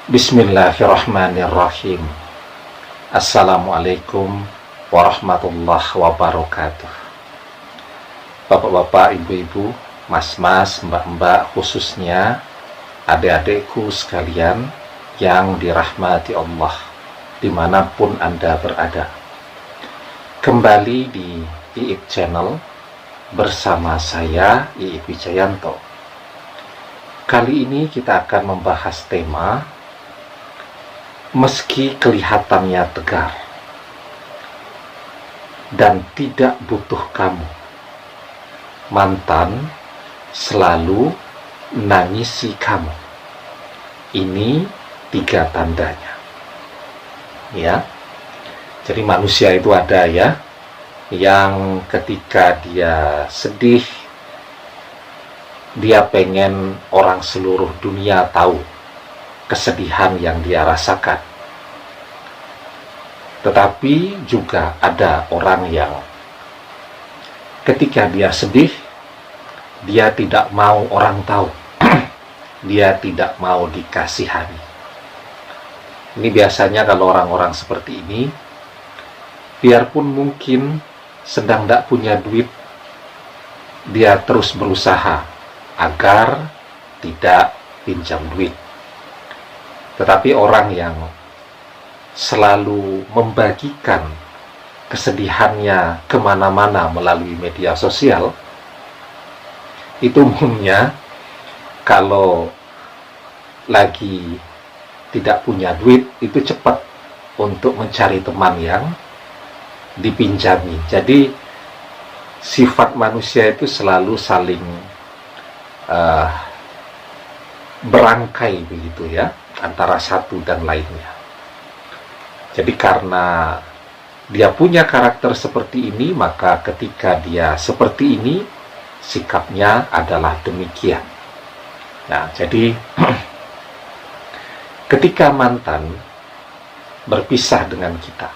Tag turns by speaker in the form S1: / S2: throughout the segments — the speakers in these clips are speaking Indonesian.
S1: Bismillahirrahmanirrahim. Assalamualaikum warahmatullahi wabarakatuh. Bapak-bapak, ibu-ibu, mas-mas, mbak-mbak, khususnya adik-adikku sekalian yang dirahmati Allah dimanapun Anda berada. Kembali di Iip Channel bersama saya, Iip Wijayanto. Kali ini kita akan membahas tema meski kelihatannya tegar dan tidak butuh kamu, mantan selalu nangisi kamu. Ini 3 tandanya. Ya. Jadi manusia itu ada ya, yang ketika dia sedih, dia pengen orang seluruh dunia tahu kesedihan yang dia rasakan. Tetapi juga ada orang yang ketika dia sedih, dia tidak mau orang tahu. Dia tidak mau dikasihani. Ini biasanya kalau orang-orang seperti ini, biarpun mungkin sedang tidak punya duit, dia terus berusaha agar tidak pinjam duit. Tetapi orang yang selalu membagikan kesedihannya kemana-mana melalui media sosial, itu umumnya kalau lagi tidak punya duit, itu cepat untuk mencari teman yang dipinjami. Jadi sifat manusia itu selalu saling berangkai begitu ya, antara satu dan lainnya. Jadi karena dia punya karakter seperti ini, maka ketika dia seperti ini, sikapnya adalah demikian. Nah, jadi ketika mantan berpisah dengan kita,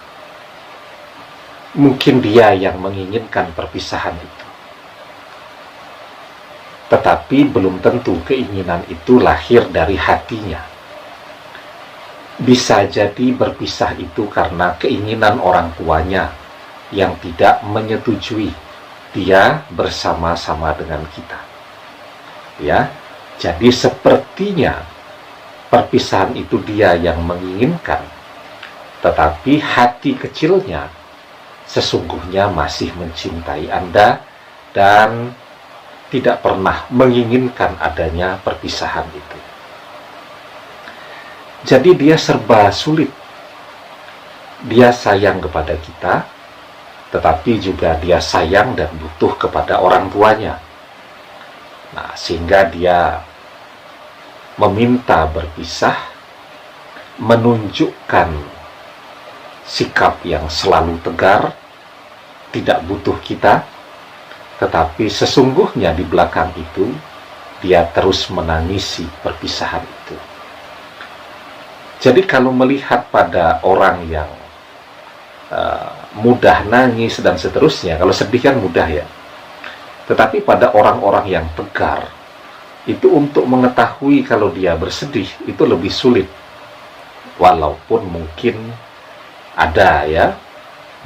S1: mungkin dia yang menginginkan perpisahan itu. Tetapi belum tentu keinginan itu lahir dari hatinya. Bisa jadi berpisah itu karena keinginan orang tuanya yang tidak menyetujui dia bersama-sama dengan kita. Ya, jadi sepertinya perpisahan itu dia yang menginginkan, tetapi hati kecilnya sesungguhnya masih mencintai Anda dan tidak pernah menginginkan adanya perpisahan itu. Jadi dia serba sulit. Dia sayang kepada kita, tetapi juga dia sayang dan butuh kepada orang tuanya. Nah, sehingga dia meminta berpisah, menunjukkan sikap yang selalu tegar, tidak butuh kita, tetapi sesungguhnya di belakang itu dia terus menangisi perpisahan itu. Jadi kalau melihat pada orang yang mudah nangis dan seterusnya, kalau sedih kan mudah ya. Tetapi pada orang-orang yang tegar, itu untuk mengetahui kalau dia bersedih itu lebih sulit. Walaupun mungkin ada ya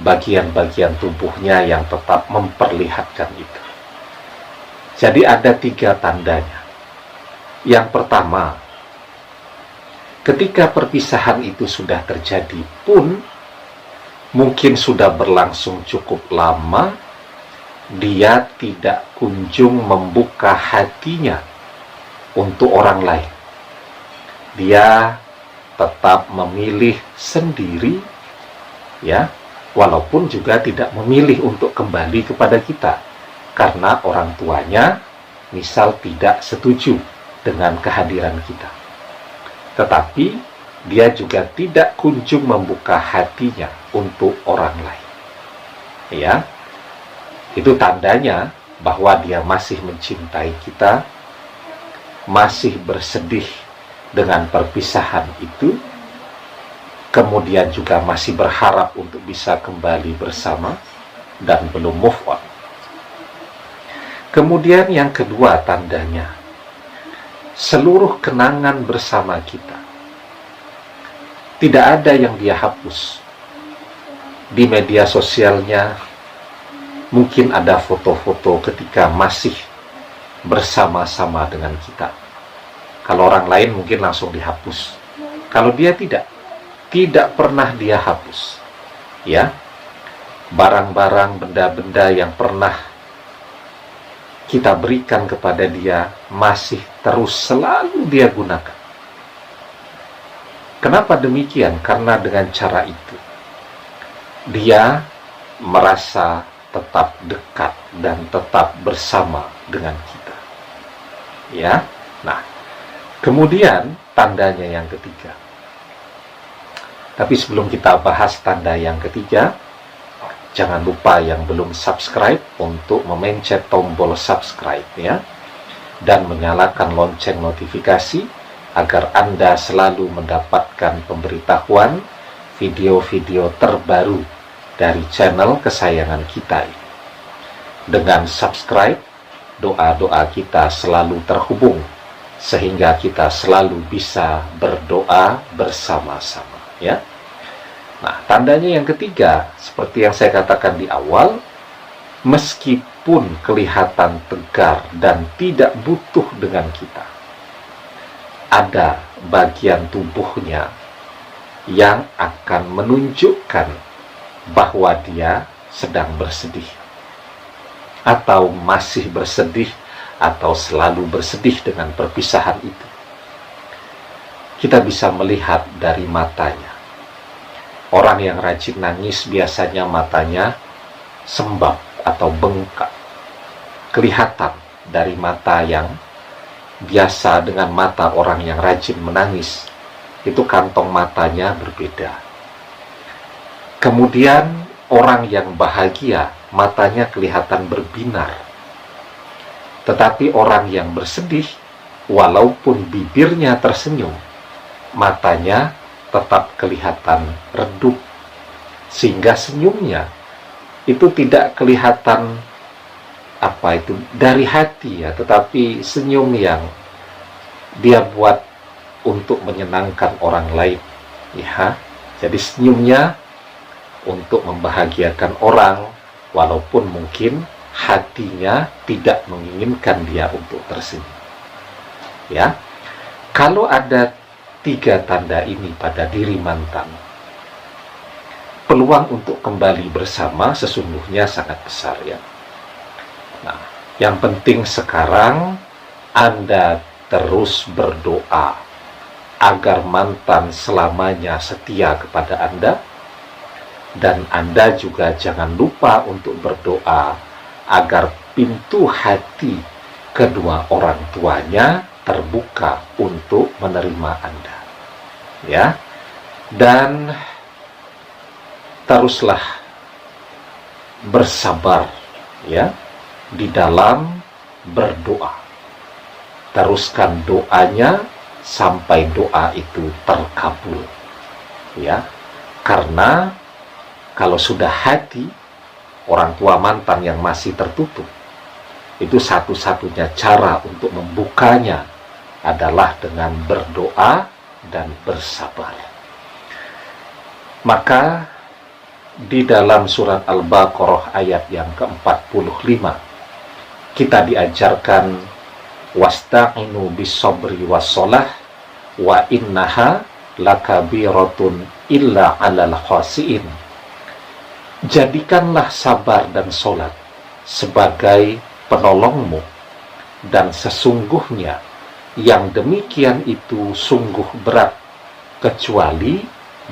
S1: bagian-bagian tubuhnya yang tetap memperlihatkan itu. Jadi ada 3 tandanya. Yang pertama, ketika perpisahan itu sudah terjadi pun, mungkin sudah berlangsung cukup lama, dia tidak kunjung membuka hatinya untuk orang lain. Dia tetap memilih sendiri, ya, walaupun juga tidak memilih untuk kembali kepada kita, karena orang tuanya misal tidak setuju dengan kehadiran kita. Tetapi dia juga tidak kunjung membuka hatinya untuk orang lain. Ya, itu tandanya bahwa dia masih mencintai kita, masih bersedih dengan perpisahan itu, kemudian juga masih berharap untuk bisa kembali bersama dan belum move on. Kemudian yang kedua tandanya, seluruh kenangan bersama kita Tidak ada yang dia hapus. Di media sosialnya mungkin ada foto-foto ketika masih bersama-sama dengan kita. Kalau orang lain mungkin langsung dihapus. Kalau dia tidak pernah dia hapus. Ya, barang-barang, benda-benda yang pernah kita berikan kepada dia masih terus selalu dia gunakan. Kenapa demikian? Karena dengan cara itu dia merasa tetap dekat dan tetap bersama dengan kita. Ya. Nah, kemudian tandanya yang ketiga. Tapi sebelum kita bahas tanda yang ketiga, jangan lupa yang belum subscribe untuk memencet tombol subscribe ya, dan menyalakan lonceng notifikasi agar Anda selalu mendapatkan pemberitahuan video-video terbaru dari channel kesayangan kita ini. Dengan subscribe, doa-doa kita selalu terhubung sehingga kita selalu bisa berdoa bersama-sama ya. Nah, tandanya yang ketiga, seperti yang saya katakan di awal, meskipun kelihatan tegar dan tidak butuh dengan kita, ada bagian tubuhnya yang akan menunjukkan bahwa dia sedang bersedih, atau masih bersedih, atau selalu bersedih dengan perpisahan itu. Kita bisa melihat dari matanya. Orang yang rajin nangis biasanya matanya sembab atau bengkak. Kelihatan dari mata yang biasa dengan mata orang yang rajin menangis. Itu kantong matanya berbeda. Kemudian orang yang bahagia matanya kelihatan berbinar. Tetapi orang yang bersedih, walaupun bibirnya tersenyum, matanya tetap kelihatan redup, sehingga senyumnya itu tidak kelihatan dari hati ya, tetapi senyum yang dia buat untuk menyenangkan orang lain ya. Jadi senyumnya untuk membahagiakan orang, walaupun mungkin hatinya tidak menginginkan dia untuk tersenyum ya. Kalau ada 3 tanda ini pada diri mantan, peluang untuk kembali bersama sesungguhnya sangat besar ya. Nah, yang penting sekarang Anda terus berdoa agar mantan selamanya setia kepada Anda, dan Anda juga jangan lupa untuk berdoa agar pintu hati kedua orang tuanya terbuka untuk menerima Anda ya. Dan teruslah bersabar ya di dalam berdoa. Teruskan doanya sampai doa itu terkabul ya. Karena kalau sudah hati orang tua mantan yang masih tertutup, itu satu-satunya cara untuk membukanya adalah dengan berdoa dan bersabar. Maka di dalam surat Al-Baqarah ayat yang ke-45 kita diajarkan wasta'inu bis-sabri was-shalah wa innaha lakabiratun illa 'alal khasiin. Jadikanlah sabar dan sholat sebagai penolongmu, dan sesungguhnya yang demikian itu sungguh berat kecuali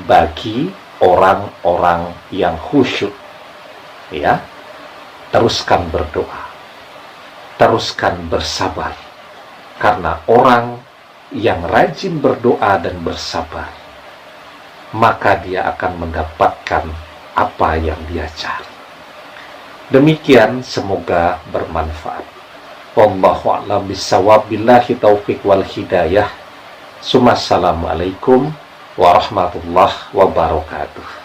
S1: bagi orang-orang yang khusyuk ya. Teruskan berdoa, teruskan bersabar, karena orang yang rajin berdoa dan bersabar, maka dia akan mendapatkan apa yang dia cari. Demikian, semoga bermanfaat. Wallahu a'lam bishawab, billahi taufiq wal hidayah. Assalamualaikum warahmatullahi wabarakatuh.